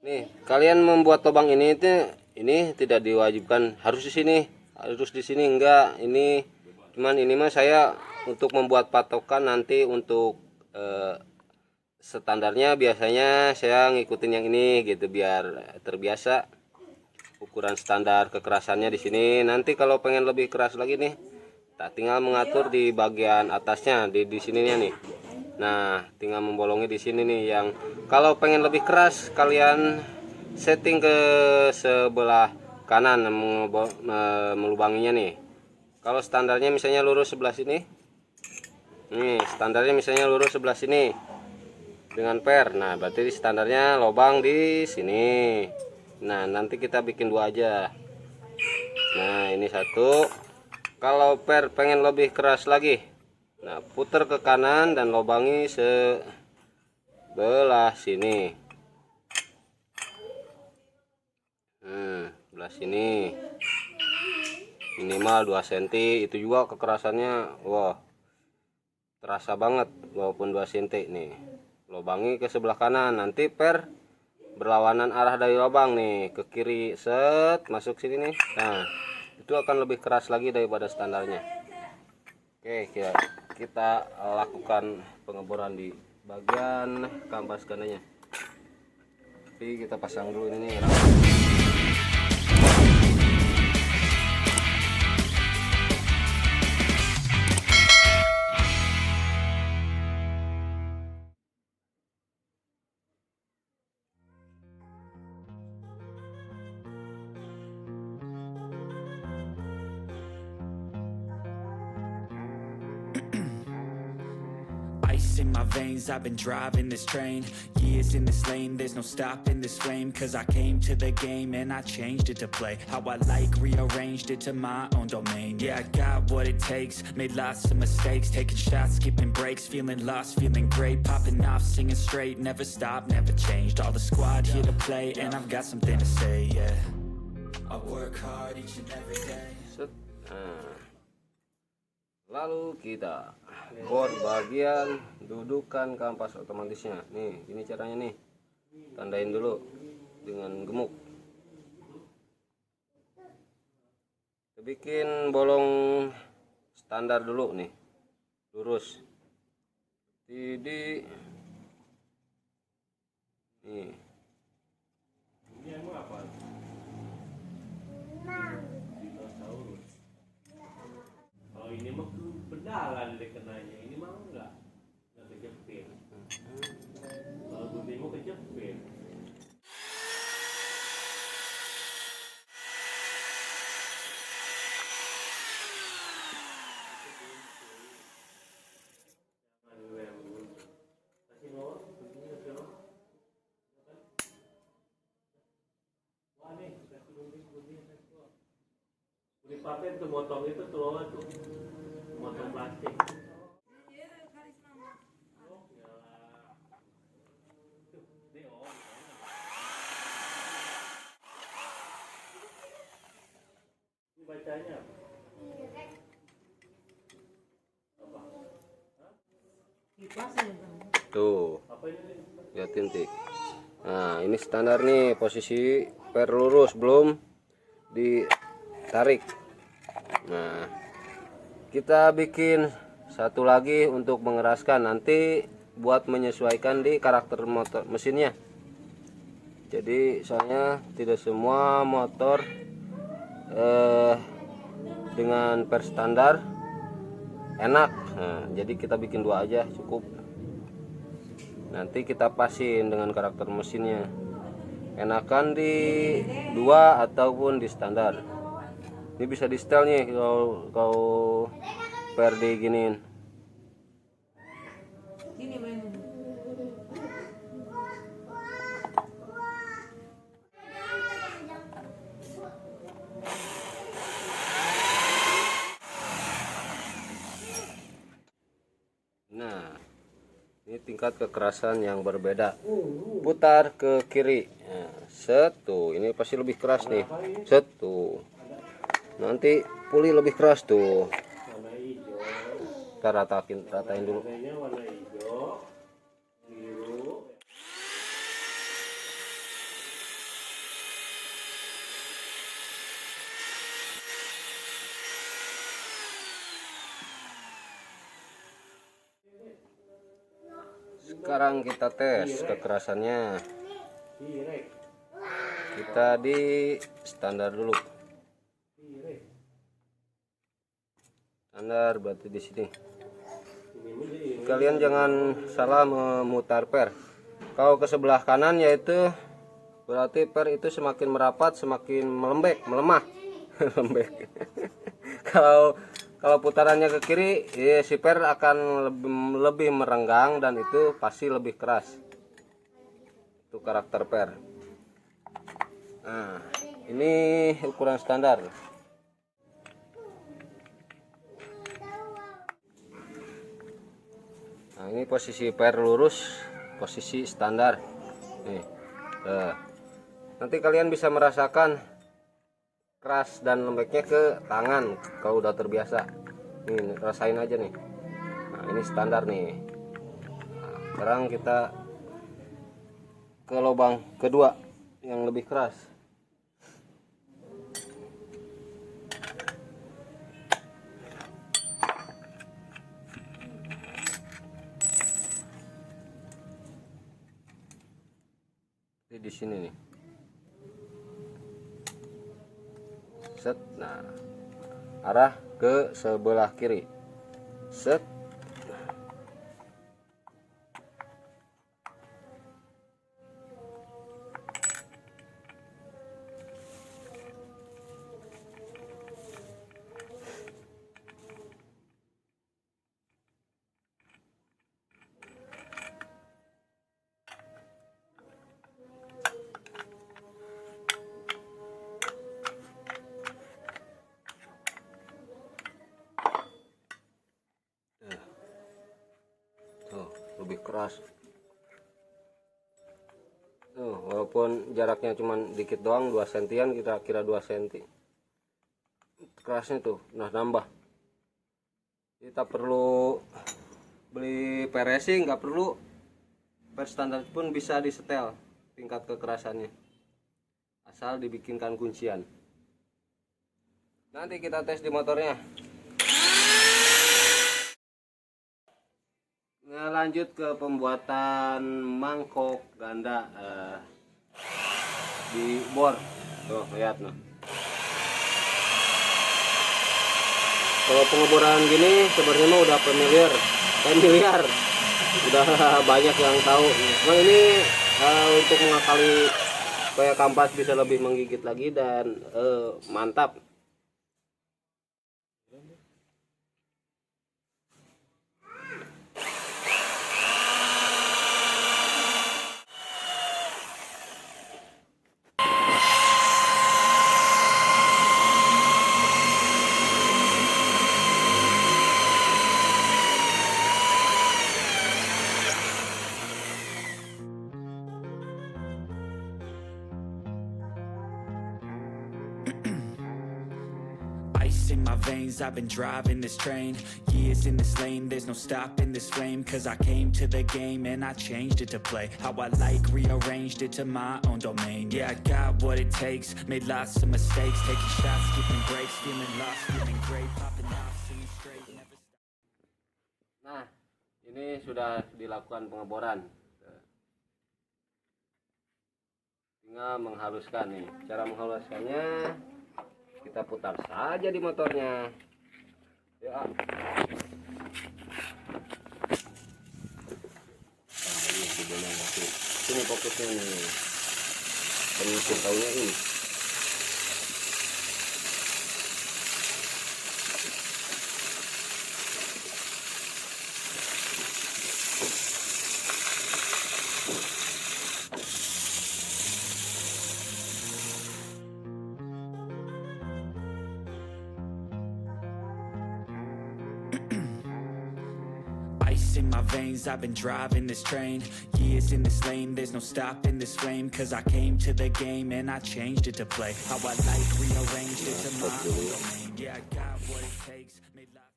Nih, kalian membuat lubang ini tidak diwajibkan harus di sini, harus di sini enggak. Ini cuman ini mah saya untuk membuat patokan nanti untuk standarnya biasanya saya ngikutin yang ini gitu biar terbiasa ukuran standar kekerasannya di sini. Nanti kalau pengen lebih keras lagi nih, tak tinggal mengatur di bagian atasnya di sininya nih. Nah, tinggal membolongi di sini nih yang kalau pengen lebih keras kalian setting ke sebelah kanan melubanginya nih. Kalau standarnya misalnya lurus sebelah sini. Nih, standarnya misalnya lurus sebelah sini dengan per. Nah, berarti standarnya lubang di sini. Nah, nanti kita bikin dua aja. Nah, ini satu. Kalau per pengen lebih keras lagi, nah putar ke kanan dan lubangi sebelah sini. Sebelah sini minimal 2 cm. Itu juga kekerasannya wah terasa banget walaupun 2 cm nih. Lubangi ke sebelah kanan, nanti per berlawanan arah dari lubang nih ke kiri, set masuk sini nih. Nah, itu akan lebih keras lagi daripada standarnya. Oke, kita lakukan pengeboran di bagian kampas kanannya. Tapi kita pasang dulu ini nih. Ice in my veins, I've been driving this train. Years in this lane, there's no stopping this flame. Cause I came to the game and I changed it to play how I like, rearranged it to my own domain. Yeah, I got what it takes, made lots of mistakes, taking shots, skipping breaks, feeling lost, feeling great, popping off, singing straight, never stopped, never changed. All the squad here to play and I've got something to say, yeah. I work hard each and every day. Lalu kita bor bagian dudukan kampas otomatisnya. Nih, ini caranya nih. Tandain dulu dengan gemuk. Kita bikin bolong standar dulu nih. Lurus. Nih. Ini emang apa? Kalau ini mah pendalan deh kenanya, ini mah enggak kejepit. Kalau gunting mau kejepit. Pakai tuh motong itu tuh motong plastik. Ini bacanya apa? Tuh. Lihatin tik. Nah, ini standar nih, posisi per lurus belum ditarik. Nah, kita bikin satu lagi untuk mengeraskan, nanti buat menyesuaikan di karakter motor mesinnya. Jadi soalnya tidak semua motor dengan per standar enak. Nah, jadi kita bikin dua aja cukup. Nanti kita pasin dengan karakter mesinnya. Enakan di dua ataupun di standar. Ini bisa di setel nih kalau per diginiin. Nah, ini tingkat kekerasan yang berbeda. Putar ke kiri. Nah, satu, ini pasti lebih keras nih. Satu. Nanti pulih lebih keras tuh. Warna hijau. Kita ratain dulu. Warnanya warna hijau, biru. Sekarang kita tes kekerasannya. Direk. Kita di standar dulu. Direk. Standar berarti di sini. Ini Kalian jangan salah memutar per. Kalau ke sebelah kanan yaitu berarti per itu semakin merapat, semakin melemah. Lembek. Kalau putarannya ke kiri, ya, si per akan lebih merenggang dan itu pasti lebih keras. Itu karakter per. Nah, ini ukuran standar. Nah, ini posisi per lurus, posisi standar. Nih. Nanti kalian bisa merasakan keras dan lembeknya ke tangan kalau udah terbiasa. Nih, rasain aja nih. Nah, ini standar nih. Nah, sekarang kita ke lubang kedua yang lebih keras. Di sini nih. Set. Nah, arah ke sebelah kiri. Set. Tuh, lebih keras. Tuh, walaupun jaraknya cuma dikit doang, 2 sentian, kita kira 2 senti. Kerasnya tuh, nah nambah. Kita perlu beli per racing, nggak perlu. Per standar pun bisa disetel tingkat kekerasannya. Asal dibikinkan kuncian. Nanti kita tes di motornya. Nah, lanjut ke pembuatan mangkok ganda di bor. Tuh, lihat nah. Kalau pengeboran gini sebenarnya udah familiar, udah banyak yang tahu. Nah, ini untuk mengakali supaya kampas bisa lebih menggigit lagi dan mantap. Ice in my veins, I've been driving this train. Years in this lane, there's no stopping this flame. Cause I came to the game and I changed it to play how I like, rearranged it to my own domain. Yeah, I got what it takes, made lots of mistakes, taking shots, skipping breaks, feeling lost, feeling great, popping off, singing straight, never stop. Nah, ini sudah dilakukan pengeboran. Tinggal menghaluskan nih. Cara menghaluskannya kita putar saja di motornya. Ya. Nah, ini dibilang waktu. Sini fokusnya nih. Penyusun tahunya ini. Ice in my veins, I've been driving this train. Years in this lane, there's no stopping this flame. Cause I came to the game and I changed it to play how I like, rearranged it to my own domain. Yeah, I got what it takes, made lots.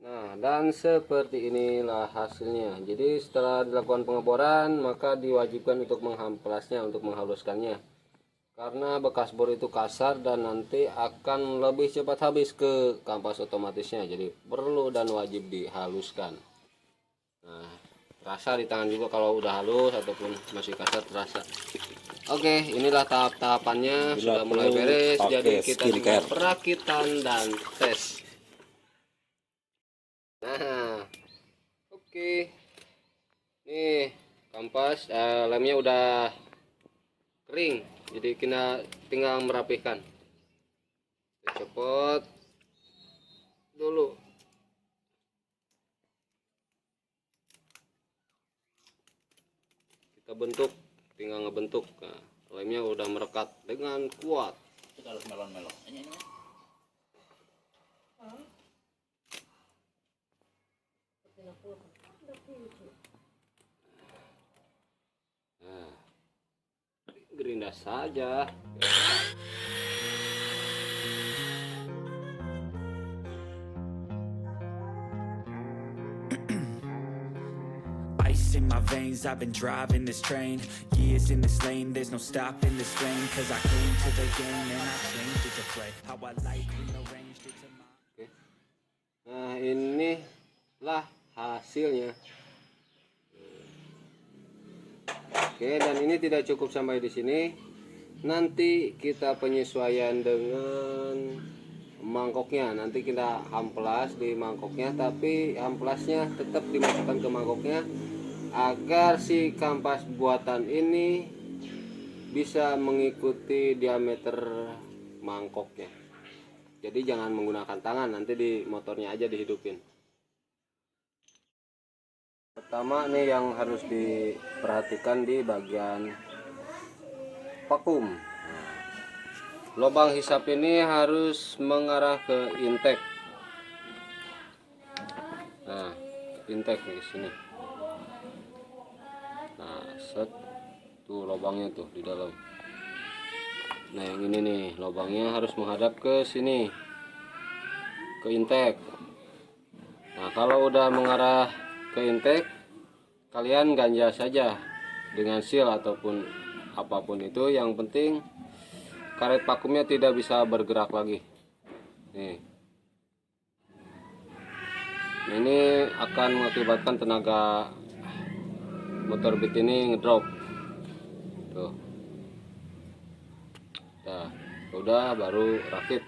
Nah, dan seperti inilah hasilnya. Jadi setelah dilakukan pengeboran, maka diwajibkan untuk mengamplasnya, untuk menghaluskannya. Karena bekas bor itu kasar dan nanti akan lebih cepat habis ke kampas otomatisnya. Jadi perlu dan wajib dihaluskan. Nah, terasa di tangan juga kalau udah halus ataupun masih kasar terasa. Oke, inilah tahap-tahapannya sudah mulai beres. Jadi kita tinggal perakitan dan tes. Nah, oke. Nih kampas lemnya udah kering, jadi kita tinggal merapikan. Cepet dulu. Kita bentuk, tinggal ngebentuk. Nah, lemnya udah merekat dengan kuat. Kita harus melon-melon. Nah, gerinda saja. Ice in my veins, I've been driving this train. Years in this lane, there's no stopping this flame. Cause I came to the game and I changed it to play how I like, rearranged it to my... Nah, inilah hasilnya. Oke, dan ini tidak cukup sampai di sini. Nanti kita penyesuaian dengan mangkoknya. Nanti kita amplas di mangkoknya, tapi amplasnya tetap dimasukkan ke mangkoknya agar si kampas buatan ini bisa mengikuti diameter mangkoknya. Jadi jangan menggunakan tangan, nanti di motornya aja dihidupin. Pertama nih yang harus diperhatikan di bagian vakum. Lubang hisap ini harus mengarah ke intake. Nah, intake di sini. Nah, set tuh lubangnya tuh di dalam. Nah, yang ini nih lubangnya harus menghadap ke sini, ke intake. Nah, kalau udah mengarah ke intake, kalian ganja saja dengan seal ataupun apapun itu. Yang penting karet vakumnya tidak bisa bergerak lagi. Nih, ini akan mengakibatkan tenaga motor beat ini ngedrop. Tuh. Nah, udah baru rakit.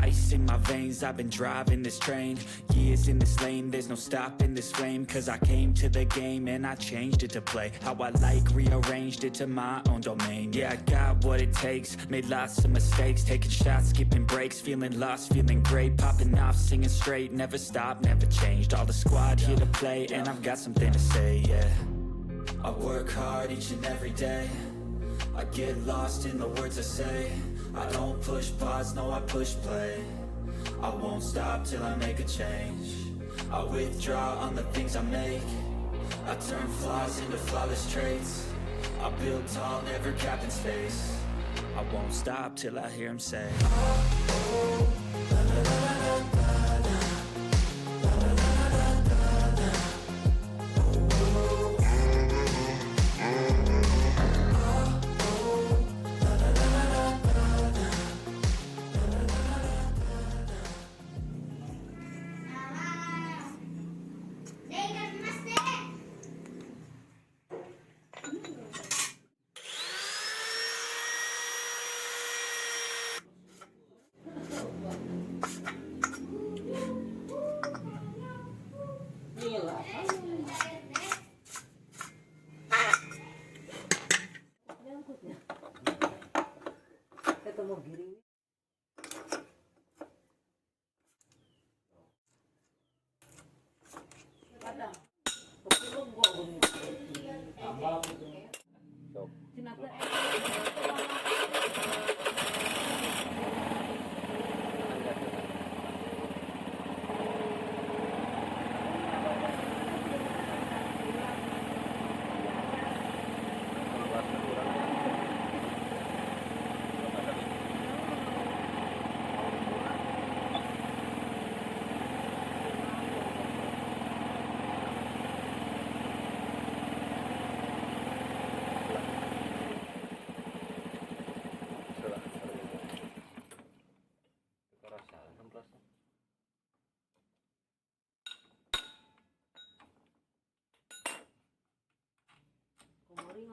Ice in my veins, I've been driving this train. Years in this lane, there's no stopping this flame. Cause I came to the game and I changed it to play how I like, rearranged it to my own domain. Yeah, I got what it takes, made lots of mistakes, taking shots, skipping breaks, feeling lost, feeling great, popping off, singing straight, never stopped, never changed. All the squad here to play and I've got something to say, yeah. I work hard each and every day, I get lost in the words I say. I don't push pause, no I push play. I won't stop till I make a change. I withdraw on the things I make. I turn flaws into flawless traits. I build tall, never capped in space. I won't stop till I hear him say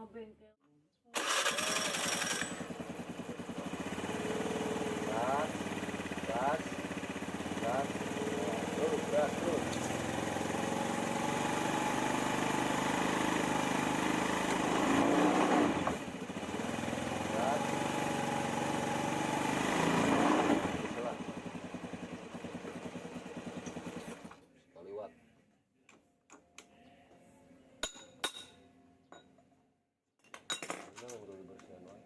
Terus. Sekali watt. Udah dibersihin wae.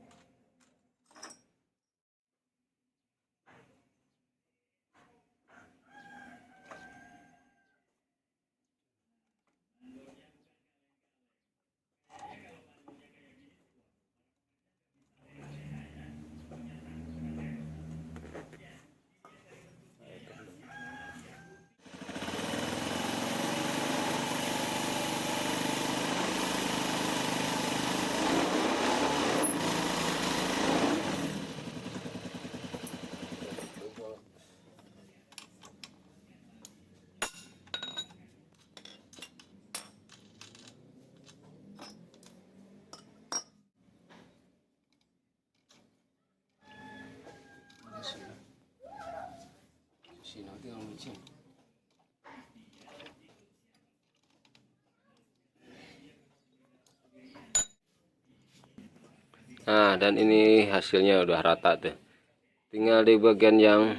Nanti yang licin. Nah, dan ini hasilnya udah rata tuh. Tinggal di bagian yang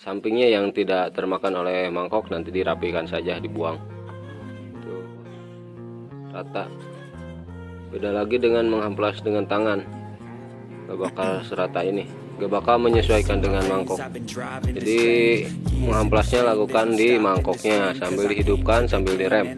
sampingnya yang tidak termakan oleh mangkok nanti dirapikan saja, dibuang. Tuh. Rata. Beda lagi dengan mengamplas dengan tangan. Gak bakal serata ini. Gak bakal menyesuaikan dengan mangkok. Jadi mengamplasnya lakukan di mangkoknya sambil dihidupkan sambil direm.